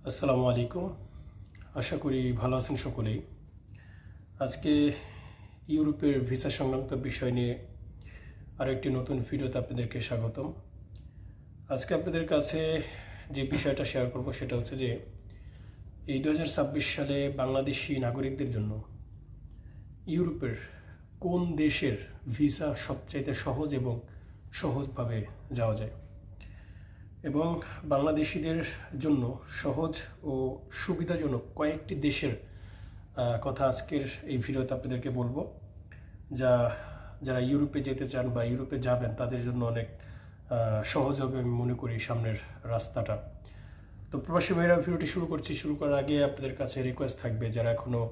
আসসালামু আলাইকুম। আশা করি ভালো আছেন সকলেই। আজকে ইউরোপের ভিসা সংক্রান্ত বিষয় নিয়ে আরও একটি নতুন ভিডিওতে আপনাদেরকে স্বাগতম। আজকে আপনাদের কাছে যে বিষয়টা শেয়ার করব সেটা হচ্ছে যে এই 2026 সালে বাংলাদেশি নাগরিকদের জন্য ইউরোপের কোন দেশের ভিসা সবচাইতে সহজ এবং সহজভাবে যাওয়া যায়, এবং বাংলাদেশিদের জন্য সহজ ও সুবিধাজনক কয়েকটি দেশের কথা আজকের এই ভিডিওতে আপনাদেরকে বলবো, যারা ইউরোপে যেতে চান বা ইউরোপে যাবেন তাদের জন্য অনেক সহজ হবে আমি মনে করি সামনের রাস্তাটা। তো প্রবাসী ভাইরা, ভিডিওটি শুরু করার আগে আপনাদের কাছে রিকোয়েস্ট থাকবে, যারা এখনও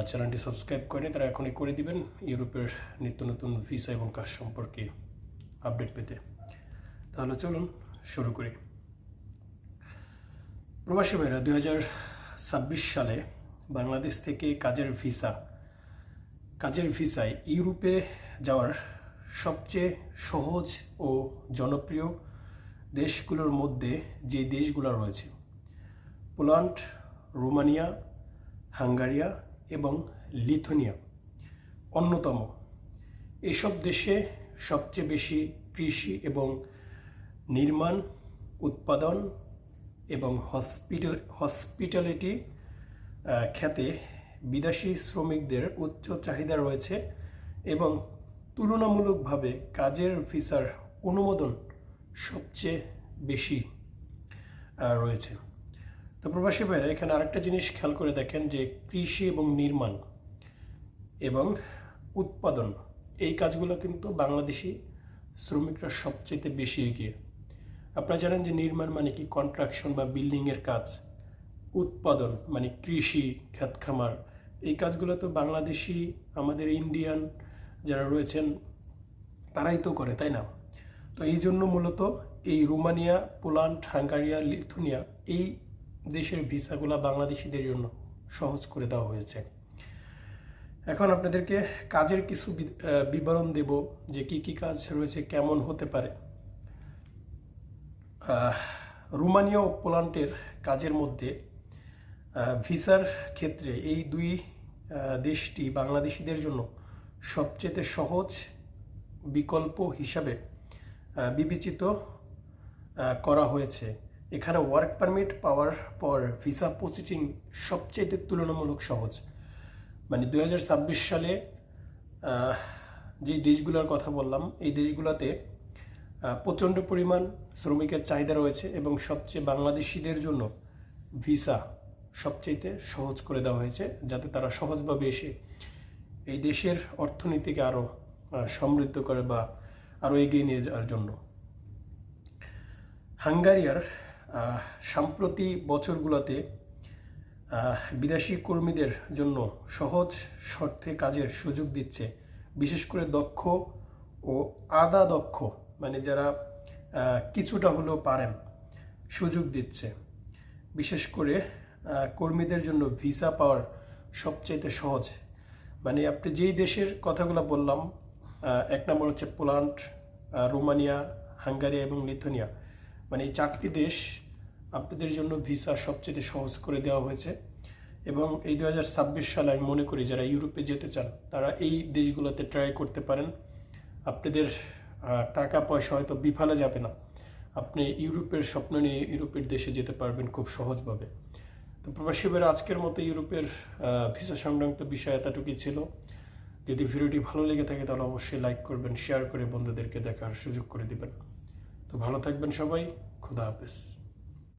চ্যানেলটি সাবস্ক্রাইব করেনি তারা এখনই করে দিবেন ইউরোপের নিত্য নতুন ভিসা এবং কাজ সম্পর্কে আপডেট পেতে। তাহলে চলুন শুরু করি। প্রবাসী ভাইরা, 2026 সালে বাংলাদেশ থেকে কাজের ভিসায় ইউরোপে যাওয়ার সবচেয়ে সহজ ও জনপ্রিয় দেশগুলোর মধ্যে যে দেশগুলো রয়েছে, পোল্যান্ড, রোমানিয়া, হাঙ্গেরি এবং লিথুয়ানিয়া অন্যতম। এসব দেশে সবচেয়ে বেশি কৃষি এবং নির্মাণ, উৎপাদন এবং হসপিটালিটি খাতে বিদেশি শ্রমিকদের উচ্চ চাহিদা রয়েছে এবং তুলনামূলকভাবে কাজের ভিসার অনুমোদন সবচেয়ে বেশি রয়েছে। তো প্রবাসী ভাইরা, এখানে আরেকটা জিনিস খেয়াল করে দেখেন যে কৃষি এবং নির্মাণ এবং উৎপাদন, এই কাজগুলো কিন্তু বাংলাদেশি শ্রমিকরা সবচেয়ে বেশি এগিয়ে। আপনারা জানেন যে নির্মাণ মানে কি, কনস্ট্রাকশন বা বিল্ডিংয়ের কাজ। উৎপাদন মানে কৃষি, ক্ষেত খামার, এই কাজগুলো তো বাংলাদেশি, আমাদের ইন্ডিয়ান যারা রয়েছেন তারাই তো করে, তাই না? তো এই জন্য মূলত এই রোমানিয়া, পোল্যান্ড, হাঙ্গেরি, লিথুয়ানিয়া এই দেশের ভিসাগুলো বাংলাদেশিদের জন্য সহজ করে দেওয়া হয়েছে। এখন আপনাদেরকে কাজের কিছু বিবরণ দেব যে কি কাজ রয়েছে, কেমন হতে পারে। রোমানিয়া ও পোল্যান্ডের কাজের মধ্যে ভিসার ক্ষেত্রে এই দুই দেশটি বাংলাদেশিদের জন্য সবচেয়ে সহজ বিকল্প হিসাবে বিবেচিত করা হয়েছে। এখানে ওয়ার্ক পারমিট পাওয়ার পর ভিসা প্রসেসিং সবচেয়ে তুলনামূলক সহজ। মানে 2026 সালে যে দেশগুলোর কথা বললাম, এই দেশগুলোতে প্রচণ্ড পরিমাণ শ্রমিকের চাহিদা রয়েছে এবং সবচেয়ে বাংলাদেশিদের জন্য ভিসা সবচেয়ে সহজ করে দেওয়া হয়েছে, যাতে তারা সহজভাবে এসে এই দেশের অর্থনীতিকে আরও সমৃদ্ধ করে বা আরও এগিয়ে নিয়ে যাওয়ার জন্য। হাঙ্গেরির সাম্প্রতি বছরগুলোতে বিদেশি কর্মীদের জন্য সহজ শর্তে কাজের সুযোগ দিচ্ছে, বিশেষ করে দক্ষ ও আধা দক্ষ, মানে যারা কিছুটা হলেও পারেন, সুযোগ দিচ্ছে। বিশেষ করে কর্মীদের জন্য ভিসা পাওয়ার সবচেয়ে সহজ। মানে আপনি যেই দেশের কথাগুলো বললাম, এক নম্বর হচ্ছে পোল্যান্ড, রোমানিয়া, হাঙ্গেরি এবং লিথুয়ানিয়া, মানে এই চারটি দেশ আপনাদের জন্য ভিসা সবচেয়ে সহজ করে দেওয়া হয়েছে। এবং এই 2026 সালে আমি মনে করি যারা ইউরোপে যেতে চান তারা এই দেশগুলোতে ট্রাই করতে পারেন। আপনাদের টাকা পয়সা হয়তো বিফলে যাবে না, আপনি ইউরোপের স্বপ্ন নিয়ে ইউরোপের দেশে যেতে পারবেন খুব সহজভাবে। তো প্রবাসী ভাইরা, আজকের মতো ইউরোপের ভিসা সংক্রান্ত বিষয় এতটুকুই ছিল। যদি ভিডিওটি ভালো লেগে থাকে তাহলে অবশ্যই লাইক করবেন, শেয়ার করে বন্ধুদেরকে দেখার সুযোগ করে দিবেন। তো ভালো থাকবেন সবাই, খোদা হাফেজ।